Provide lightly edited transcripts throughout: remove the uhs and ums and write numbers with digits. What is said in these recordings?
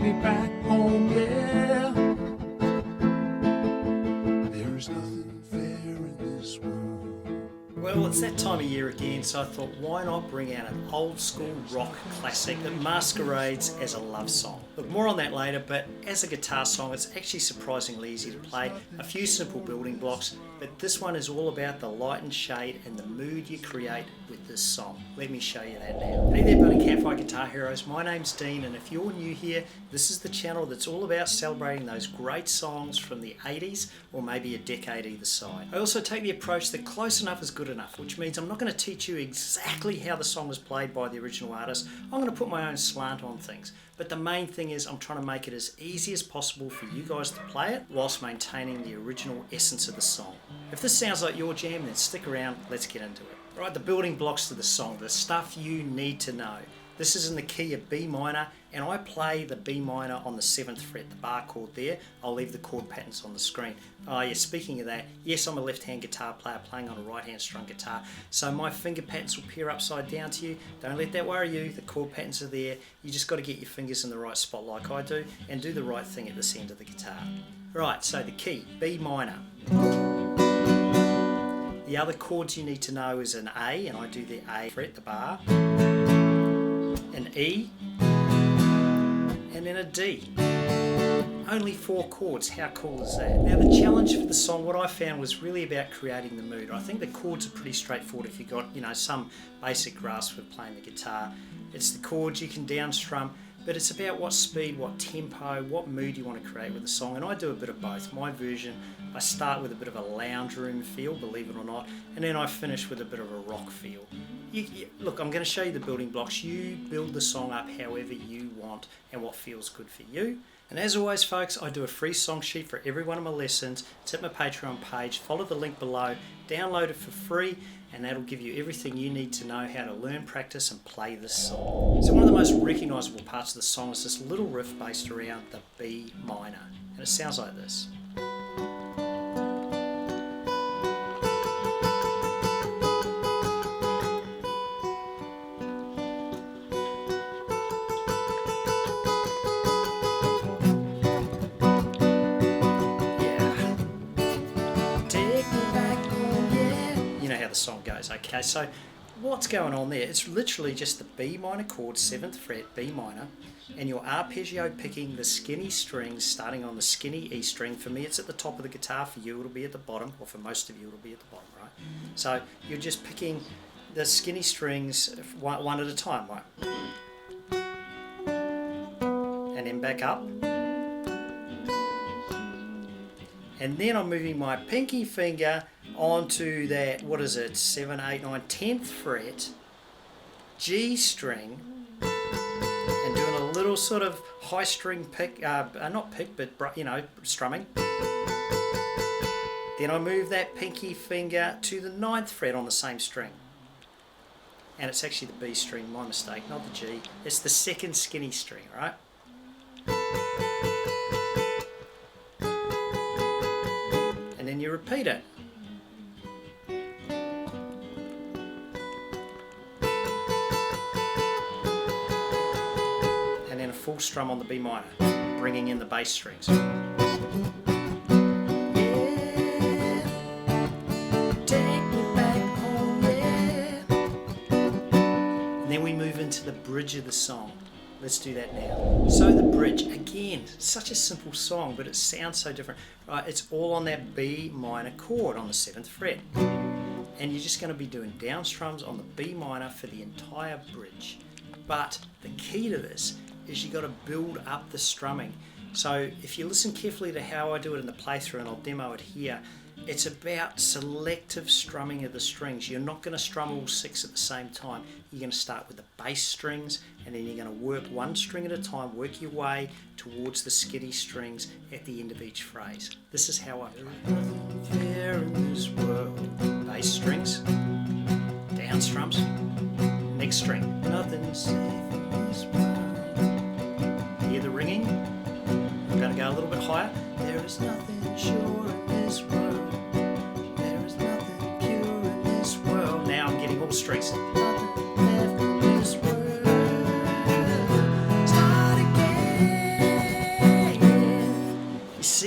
me back home, yeah. There is nothing fair in this world. Well, it's that time of year again, so I thought, why not bring out an old school rock classic that masquerades as a love song. Look, more on that later, but as a guitar song, it's actually surprisingly easy to play. A few simple building blocks, but this one is all about the light and shade and the mood you create with this song. Let me show you that now. Hey there, buddy Campfire Guitar Heroes. My name's Dene, and if you're new here, this is the channel that's all about celebrating those great songs from the 80s or maybe a decade either side. I also take the approach that close enough is good enough, which means I'm not going to teach you exactly how the song was played by the original artist. I'm going to put my own slant on things. But the main thing is I'm trying to make it as easy as possible for you guys to play it whilst maintaining the original essence of the song. If this sounds like your jam, then stick around, let's get into it. Right, the building blocks to the song, the stuff you need to know. This is in the key of B minor, and I play the B minor on the 7th fret, the bar chord there. I'll leave the chord patterns on the screen. Oh yeah, speaking of that, yes, I'm a left-hand guitar player playing on a right-hand strum guitar, so my finger patterns will appear upside down to you. Don't let that worry you, the chord patterns are there. You just got to get your fingers in the right spot like I do, and do the right thing at this end of the guitar. Right, so the key, B minor. The other chords you need to know is an A, and I do the A fret, the bar, an E, and then a D. Only 4 chords, how cool is that? Now the challenge for the song, what I found was really about creating the mood. I think the chords are pretty straightforward if you've got, some basic grasp with playing the guitar. It's the chords, you can down strum, but it's about what speed, what tempo, what mood you want to create with the song, and I do a bit of both. My version, I start with a bit of a lounge room feel, believe it or not, and then I finish with a bit of a rock feel. Look, I'm going to show you the building blocks. You build the song up however you want and what feels good for you. And as always, folks, I do a free song sheet for every one of my lessons. It's at my Patreon page. Follow the link below, download it for free, and that'll give you everything you need to know how to learn, practice, and play this song. So one of the most recognisable parts of the song is this little riff based around the B minor, and it sounds like this. The song goes. Okay, so what's going on there? It's literally just the B minor chord, 7th fret, B minor, and your arpeggio picking the skinny strings starting on the skinny E string. For me it's at the top of the guitar, for you it'll be at the bottom, or for most of you it'll be at the bottom, right? So you're just picking the skinny strings one at a time, right? And then back up. And then I'm moving my pinky finger onto that, 7, 8, 9, 10th fret, G string, and doing a little sort of high string pick, not pick, but strumming. Then I move that pinky finger to the 9th fret on the same string. And it's actually the B string, my mistake, not the G. It's the second skinny string, right? And then you repeat it. And then a full strum on the B minor, bringing in the bass strings. And then we move into the bridge of the song. Let's do that now. So the bridge, again, such a simple song, but it sounds so different. Right, it's all on that B minor chord on the 7th fret. And you're just going to be doing down strums on the B minor for the entire bridge. But the key to this is you got to build up the strumming. So if you listen carefully to how I do it in the playthrough, and I'll demo it here, it's about selective strumming of the strings. You're not going to strum all 6 at the same time. You're going to start with the bass strings, and then you're going to work one string at a time, work your way towards the skitty strings at the end of each phrase. This is how I play. Nothing fair in this world. Bass strings, down strums, next string. Nothing safe in this world. Hear the ringing? I'm going to go a little bit higher. There is nothing sure in this world. Strings. Nothing left in this world. Start again.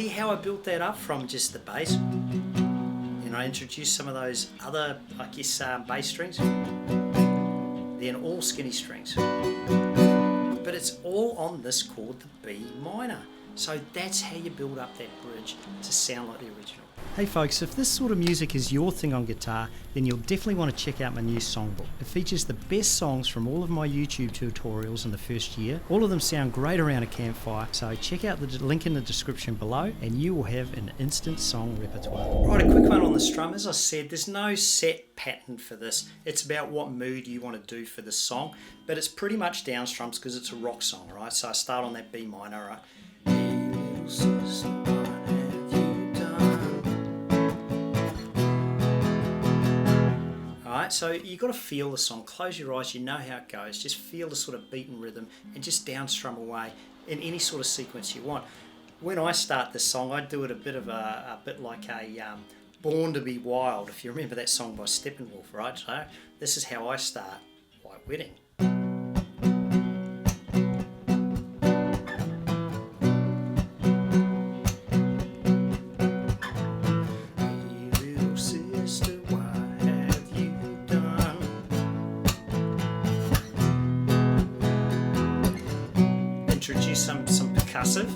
see how I built that up from just the bass? And I introduced some of those other, I guess, bass strings, then all skinny strings. But it's all on this chord, the B minor. So that's how you build up that bridge to sound like the original. Hey folks, if this sort of music is your thing on guitar, then you'll definitely want to check out my new songbook. It features the best songs from all of my YouTube tutorials in the first year. All of them sound great around a campfire, so check out the link in the description below and you will have an instant song repertoire. Right, a quick one on the strum. As I said, there's no set pattern for this. It's about what mood you want to do for the song, but it's pretty much down strums because it's a rock song, right? So I start on that B minor, right? Alright, so you've got to feel the song. Close your eyes, you know how it goes. Just feel the sort of beat and rhythm and just down strum away in any sort of sequence you want. When I start this song, I do it a bit like a Born to Be Wild, if you remember that song by Steppenwolf, right? So this is how I start White Wedding. Introduce some percussive,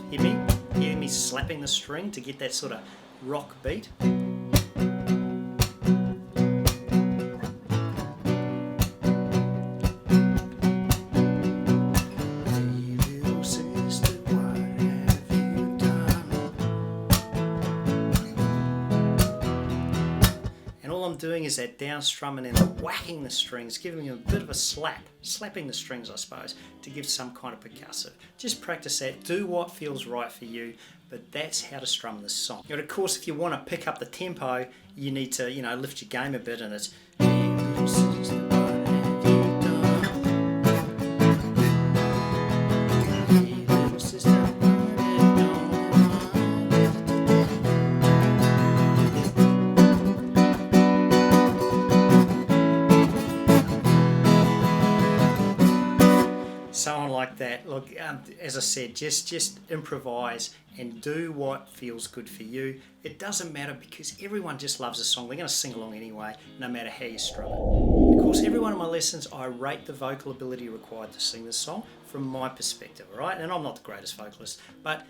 hear me slapping the string to get that sort of rock beat. And all I'm doing is that down strum and then whacking the strings, giving them a bit of a slapping the strings I suppose, to give some kind of percussive. Just practice that, do what feels right for you, but that's how to strum this song. And of course if you want to pick up the tempo, you need to, lift your game a bit, and it's someone like that. Look, as I said, just improvise and do what feels good for you. It doesn't matter because everyone just loves a song. They're going to sing along anyway, no matter how you strum it. Of course, every one of my lessons, I rate the vocal ability required to sing this song from my perspective, all right? And I'm not the greatest vocalist, but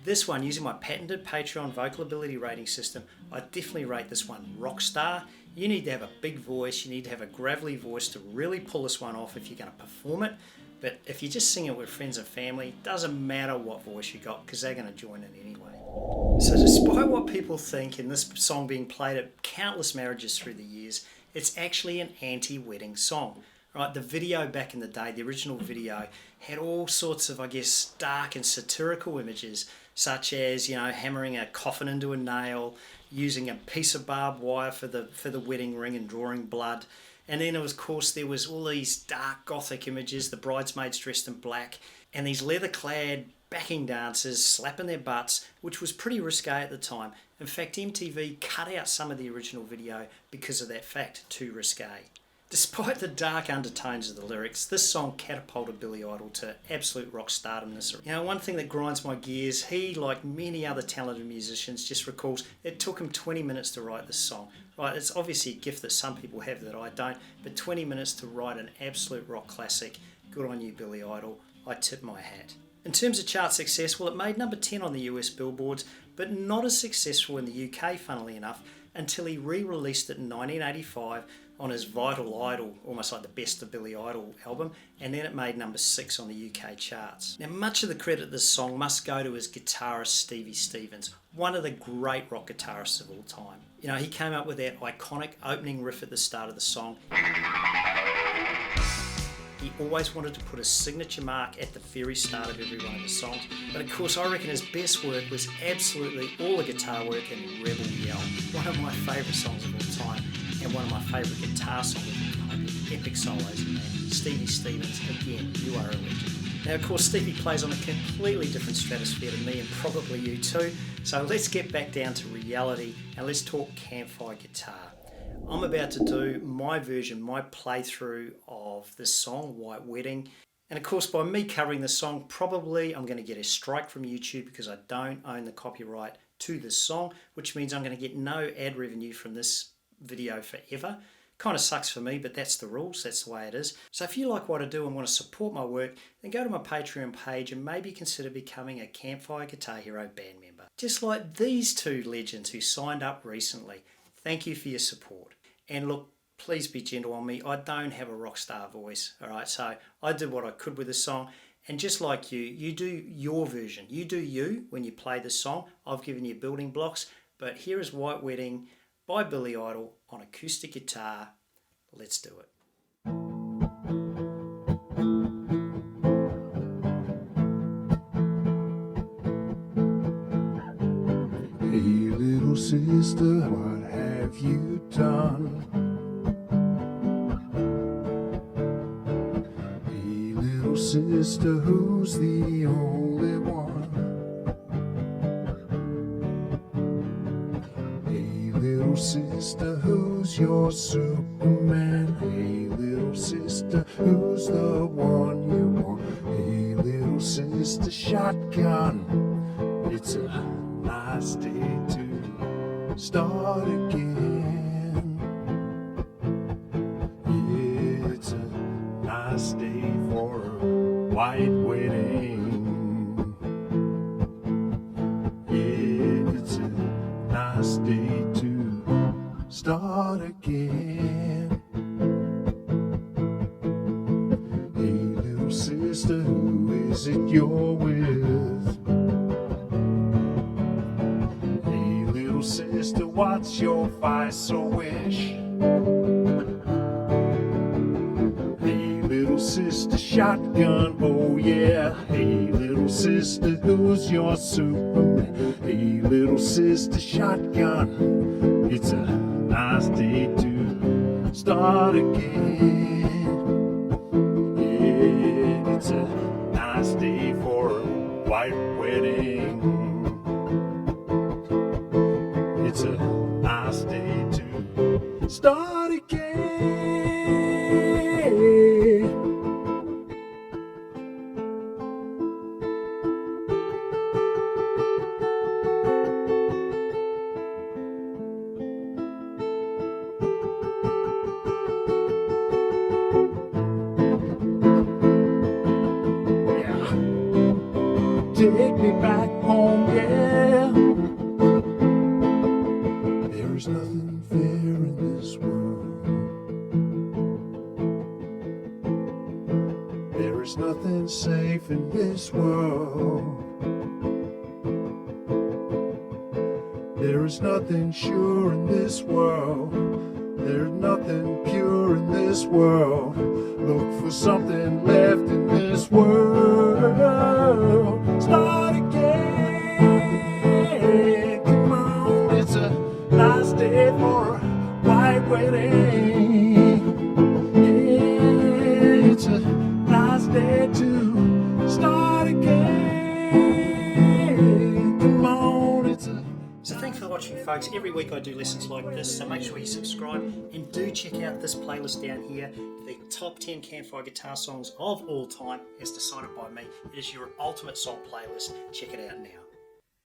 this one, using my patented Patreon vocal ability rating system, I definitely rate this one rock star. You need to have a big voice, you need to have a gravelly voice to really pull this one off if you're going to perform it. But if you just sing it with friends and family, it doesn't matter what voice you got because they're going to join in anyway. So despite what people think in this song being played at countless marriages through the years, it's actually an anti-wedding song. Right, the video back in the day, the original video, had all sorts of, I guess, dark and satirical images, such as, hammering a coffin into a nail, using a piece of barbed wire for the wedding ring and drawing blood. And then, of course, there was all these dark gothic images, the bridesmaids dressed in black, and these leather-clad backing dancers slapping their butts, which was pretty risque at the time. In fact, MTV cut out some of the original video because of that fact, too risque. Despite the dark undertones of the lyrics, this song catapulted Billy Idol to absolute rock stardomness. One thing that grinds my gears, he, like many other talented musicians, just recalls it took him 20 minutes to write this song. Right, it's obviously a gift that some people have that I don't, but 20 minutes to write an absolute rock classic. Good on you, Billy Idol. I tip my hat. In terms of chart success, well, it made number 10 on the US billboards, but not as successful in the UK, funnily enough, until he re-released it in 1985 on his Vital Idol, almost like the Best of Billy Idol album, and then it made number 6 on the UK charts. Now, much of the credit of this song must go to his guitarist Stevie Stevens, one of the great rock guitarists of all time. He came up with that iconic opening riff at the start of the song. He always wanted to put a signature mark at the very start of every one of his songs. But of course, I reckon his best work was absolutely all the guitar work in Rebel Yell, one of my favourite songs of all time, and one of my favourite guitar songs of all time. Epic solos, man. Stevie Stevens, again, you are a legend. Now, of course, Stevie plays on a completely different stratosphere to me and probably you too. So let's get back down to reality and let's talk Campfire guitar. I'm about to do my version, my playthrough of this song, White Wedding. And of course, by me covering the song, probably I'm going to get a strike from YouTube because I don't own the copyright to this song, which means I'm going to get no ad revenue from this video forever. Kind of sucks for me, but that's the rules, that's the way it is. So if you like what I do and want to support my work, then go to my Patreon page and maybe consider becoming a Campfire Guitar Hero band member. Just like these two legends who signed up recently. Thank you for your support. And look, please be gentle on me. I don't have a rock star voice, all right? So I did what I could with this song. And just like you do your version. You do you when you play the song. I've given you building blocks, but here is White Wedding by Billy Idol on acoustic guitar. Let's do it. Hey little sister, what have you done? Hey little sister, who's the only one? Little sister, who's your Superman? Hey, little sister, who's the one you want? Hey, little sister, shotgun. It's a nice day to start again. Yeah, it's a nice day for a white wedding. Yeah, it's a nice day to start again. Hey little sister, who is it you're with? Hey little sister, what's your vice or wish? Hey little sister, shotgun, oh yeah. Hey little sister, who's your Superman? Hey little sister, shotgun. It's a nice day to start again. Yeah, it's a nice day for a white wedding. It's a nice day to start again. Take me back home, yeah. There is nothing fair in this world. There is nothing safe in this world. There is nothing sure in this world. There's nothing pure in this world. Look for something left in this world. Start again. Come on, it's a nice day for a white wedding. Yeah, it's a nice day to start again. Come on, it's a... So thanks for watching, folks. Every week I do lessons like this, so make sure you subscribe and do check out this playlist down here, the top 10 Campfire guitar songs of all time as decided by me. It is your ultimate song playlist. Check it out now.